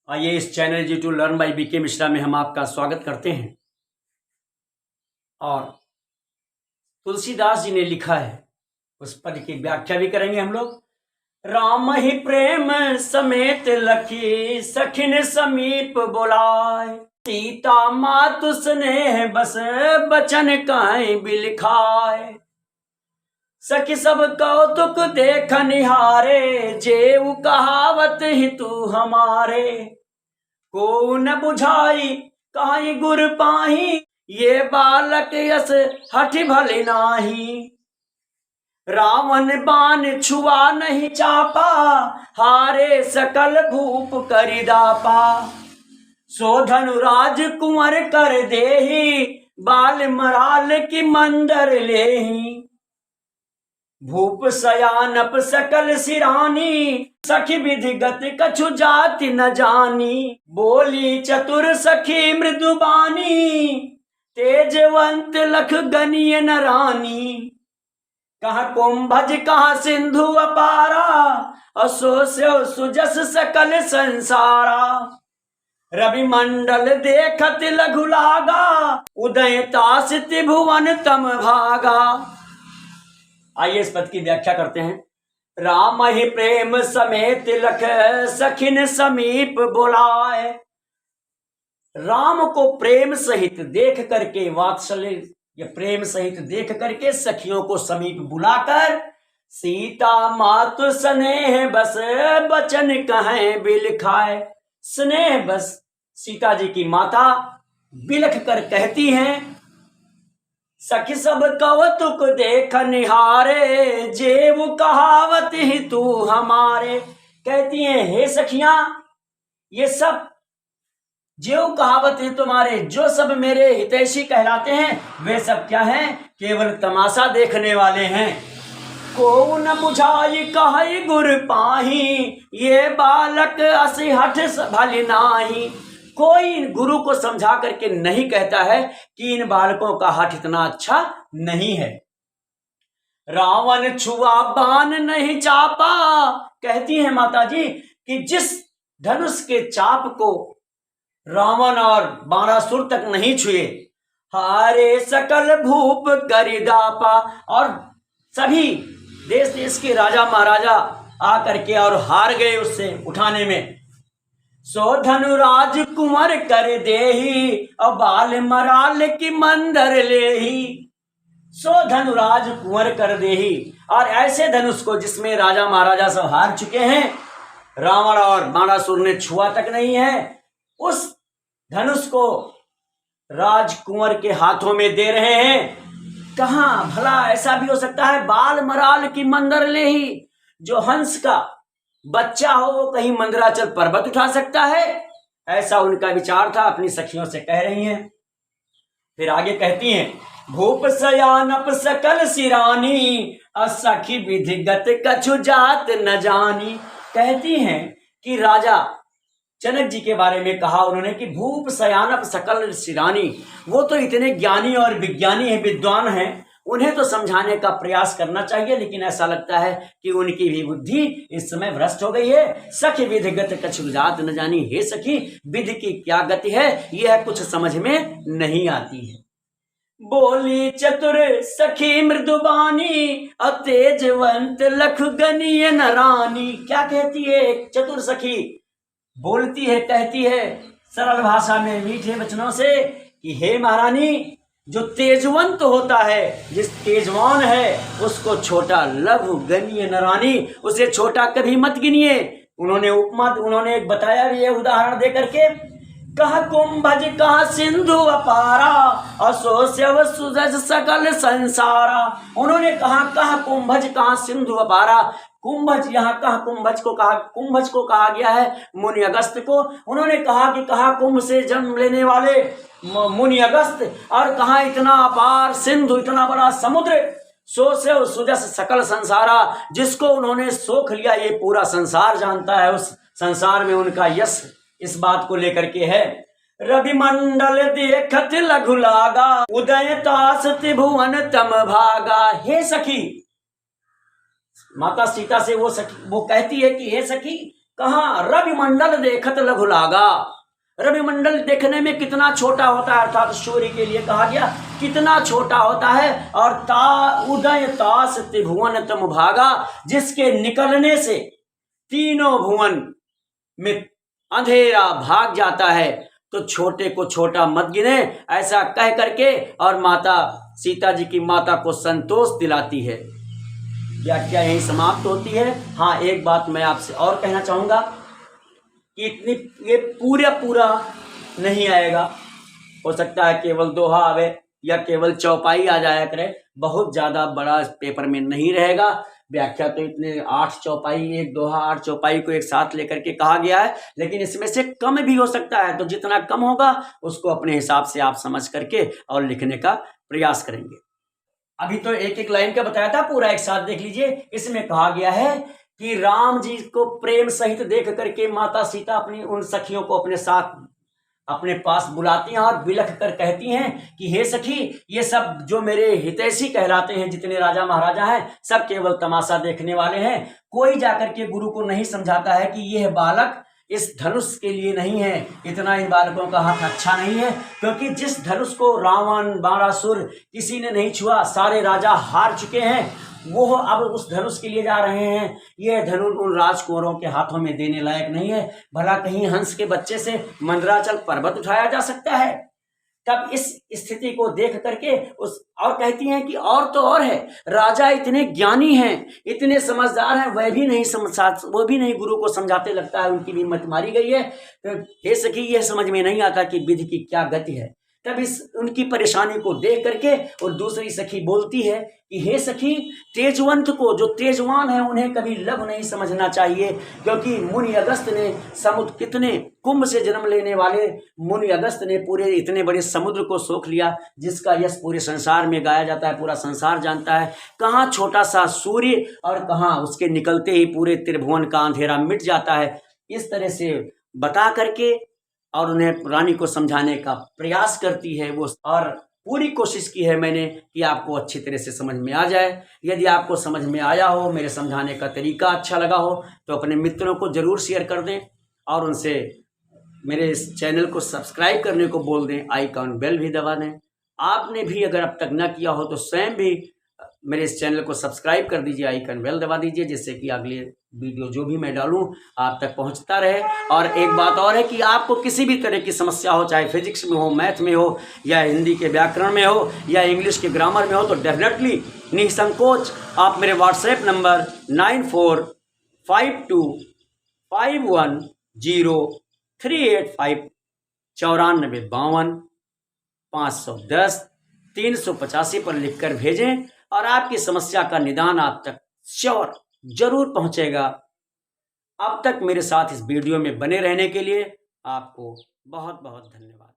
आइए इस channel YouTube learn by BK Mishra में हम आपका स्वागत करते हैं। और तुलसीदास जी ने लिखा है, उस पद की व्याख्या भी करेंगे हम लोग। राम ही प्रेम समेत लखी सखिन समीप बुलाए, सीता मातु स्नेह बस बचन काई बिलखाए। सखी सब कौतुक देख निहारे, जेऊ कहावत ही तू हमारे। को न बुझाई काई गुर पाही, ये बालक यस हठि भले नाही। रावण बाण छुआ नहीं चापा, हारे सकल भूप करिदापा। सो धनुराज कुंवर कर देही, बाल मराल की मंदर लेही। भूप सयानप सकल सिरानी, सखी विधिगत कछु जाति न जानी। बोली चतुर सखी मृदुबानी, तेजवंत लख गनीय न रानी। कहा कुंभज कहा सिंधु अपारा, असो से सुजस सकल संसारा। रवि मंडल देखत लघु लागा, उदय तास त्रिभुवन तम भागा। आइए इस पद की व्याख्या करते हैं। राम ही प्रेम समेत लख सखिन समीप बुलाए। राम को प्रेम सहित देख करके, वात्सल्य या प्रेम सहित देख करके सखियों को समीप बुलाकर, सीता मातु स्नेह बस बचन कहें बिलखाए। स्नेह बस सीता जी की माता बिलख कर कहती हैं, सखी सब कौतुक देख निहारे, जेव कहावत ही तू हमारे। कहती हैं, हे सखियां, ये सब जेव कहावत है तुम्हारे, जो सब मेरे हितैषी कहलाते हैं, वे सब क्या हैं? केवल तमाशा देखने वाले हैं। को न बुझाई कहि गुर पाही, ये बालक असि हठ भली नाही। कोई गुरु को समझा करके नहीं कहता है कि इन बालकों का हठ इतना अच्छा नहीं है। रावण छुआ बाण नहीं चापा, कहती है माता जी कि जिस धनुष के चाप को रावण और बाणासुर तक नहीं छुए, हारे सकल भूप करिदापा, और सभी देश देश के राजा महाराजा आकर के और हार गए उससे उठाने में। सो धनुराज कुंवर कर देही, और बाल मराल की मंदर लेही। सो धनुराज कुंवर कर देही, और ऐसे धनुष को जिसमें राजा महाराजा सब हार चुके हैं, रावण और बाणासुर ने छुआ तक नहीं है, उस धनुष को राजकुंवर के हाथों में दे रहे हैं। कहां भला ऐसा भी हो सकता है? बाल मराल की मंदर लेही, जो हंस का बच्चा हो वो कहीं मंदराचल पर्वत उठा सकता है, ऐसा उनका विचार था। अपनी सखियों से कह रही हैं। फिर आगे कहती हैं, भूप सयानप सकल सिरानी, असखी विधिगत कछु जात न जानी। कहती हैं कि राजा जनक जी के बारे में कहा उन्होंने कि भूप सयानप सकल सिरानी, वो तो इतने ज्ञानी और विज्ञानी है, विद्वान हैं, उन्हें तो समझाने का प्रयास करना चाहिए, लेकिन ऐसा लगता है कि उनकी भी बुद्धि इस समय भ्रष्ट हो गई है। सखी विधिगत कछु जात न जानी, हे सखी विधि की क्या गति है, यह कुछ समझ में नहीं आती है। बोली चतुर सखी मृदुबानी, अतेजवंत लख गनीय न रानी। क्या कहती है? चतुर सखी बोलती है, कहती है सरल भाषा में मीठे वचनों से कि हे महारानी, जो तेजवंत होता है, जिस तेजवान है, उसको छोटा लघु गणीय न रानी, उसे छोटा कभी मत गिनिए। उन्होंने एक बताया भी है उदाहरण दे करके। कहा कुंभज कहा सिंधु अपारा, असो स्यव सुजस सकल संसारा। उन्होंने कहा कुंभज कहा सिंधु अपारा। कुंभज, यहाँ कहा कुंभज को कहा गया है मुनि अगस्त को। उन्होंने कहा कि कहा कुंभ से जन्म लेने वाले मुनि अगस्त, और कहा इतना अपार सिंधु, इतना बड़ा समुद्र। सो से सुजस सकल संसारा, जिसको उन्होंने सोख लिया ये पूरा संसार जानता है। उस संसार में उनका यश इस बात को लेकर के है। रवि मंडल देखत लघु लागा, उदय तास त्रिभुवन तम भागा। हे सखी, माता सीता से वो कहती है कि हे सखी, कहा रवि मंडल देखत लघु लागा। रवि मंडल देखने में कितना छोटा होता है, अर्थात सूर्य के लिए कहा गया कितना छोटा होता है। और उदय तास त्रिभुवन तम भागा, जिसके निकलने से तीनों भुवन में अंधेरा भाग जाता है। तो छोटे को छोटा मत गिने, ऐसा कह करके और माता सीता जी की माता को संतोष दिलाती है। व्याख्या यही समाप्त होती है। हाँ, एक बात मैं आपसे और कहना चाहूँगा कि इतनी ये पूरा नहीं आएगा, हो सकता है केवल दोहा आवे या केवल चौपाई आ जाया करे, बहुत ज़्यादा बड़ा पेपर में नहीं रहेगा। व्याख्या तो इतने 8 चौपाई, एक दोहा 8 चौपाई को एक साथ लेकर के कहा गया है, लेकिन इसमें से कम भी हो सकता है। तो जितना कम होगा उसको अपने हिसाब से आप समझ करके और लिखने का प्रयास करेंगे। अभी तो एक एक लाइन का बताया था, पूरा एक साथ देख लीजिए। इसमें कहा गया है कि राम जी को प्रेम सहित देख करके माता सीता अपनी उन सखियों को अपने साथ अपने पास बुलाती हैं और बिलख कर कहती हैं कि हे सखी, ये सब जो मेरे हितैषी कहलाते हैं, जितने राजा महाराजा हैं, सब केवल तमाशा देखने वाले हैं। कोई जाकर के गुरु को नहीं समझाता है कि यह बालक इस धनुष के लिए नहीं है, इतना इन बालकों का हाथ अच्छा नहीं है, क्योंकि जिस धनुष को रावण बाणासुर किसी ने नहीं छुआ, सारे राजा हार चुके हैं, वो अब उस धनुष के लिए जा रहे हैं। यह धनुष उन राजकुंवरों के हाथों में देने लायक नहीं है। भला कहीं हंस के बच्चे से मंदराचल पर्वत उठाया जा सकता है? तब इस स्थिति को देख करके उस और कहती हैं कि और तो और है, राजा इतने ज्ञानी हैं, इतने समझदार हैं, वह भी नहीं वो भी नहीं गुरु को समझाते, लगता है उनकी भी मत मारी गई है। तो हे सखी, यह समझ में नहीं आता कि विधि की क्या गति है। तब इस उनकी परेशानी को देख करके और दूसरी सखी बोलती है कि हे सखी, तेजवंत को, जो तेजवान है, उन्हें कभी लघु नहीं समझना चाहिए, क्योंकि मुनि अगस्त ने समुद्र, कितने कुंभ से जन्म लेने वाले मुनि अगस्त ने पूरे इतने बड़े समुद्र को सोख लिया, जिसका यश पूरे संसार में गाया जाता है, पूरा संसार जानता है। कहाँ छोटा सा सूर्य और कहाँ उसके निकलते ही पूरे त्रिभुवन का अंधेरा मिट जाता है। इस तरह से बता करके और उन्हें रानी को समझाने का प्रयास करती है वो, और पूरी कोशिश की है मैंने कि आपको अच्छी तरह से समझ में आ जाए। यदि आपको समझ में आया हो, मेरे समझाने का तरीका अच्छा लगा हो, तो अपने मित्रों को ज़रूर शेयर कर दें और उनसे मेरे इस चैनल को सब्सक्राइब करने को बोल दें, आइकॉन बेल भी दबा दें। आपने भी अगर अब तक न किया हो तो स्वयं भी मेरे इस चैनल को सब्सक्राइब कर दीजिए, आइकन बेल दबा दीजिए, जिससे कि अगले वीडियो जो भी मैं डालूं आप तक पहुंचता रहे। और एक बात और है कि आपको किसी भी तरह की समस्या हो, चाहे फिजिक्स में हो, मैथ में हो, या हिंदी के व्याकरण में हो, या इंग्लिश के ग्रामर में हो, तो डेफिनेटली निसंकोच आप मेरे व्हाट्सएप नंबर 9452510385 9452 510 385 पर लिखकर भेजें और आपकी समस्या का निदान आप तक श्योर जरूर पहुंचेगा। अब तक मेरे साथ इस वीडियो में बने रहने के लिए आपको बहुत बहुत धन्यवाद।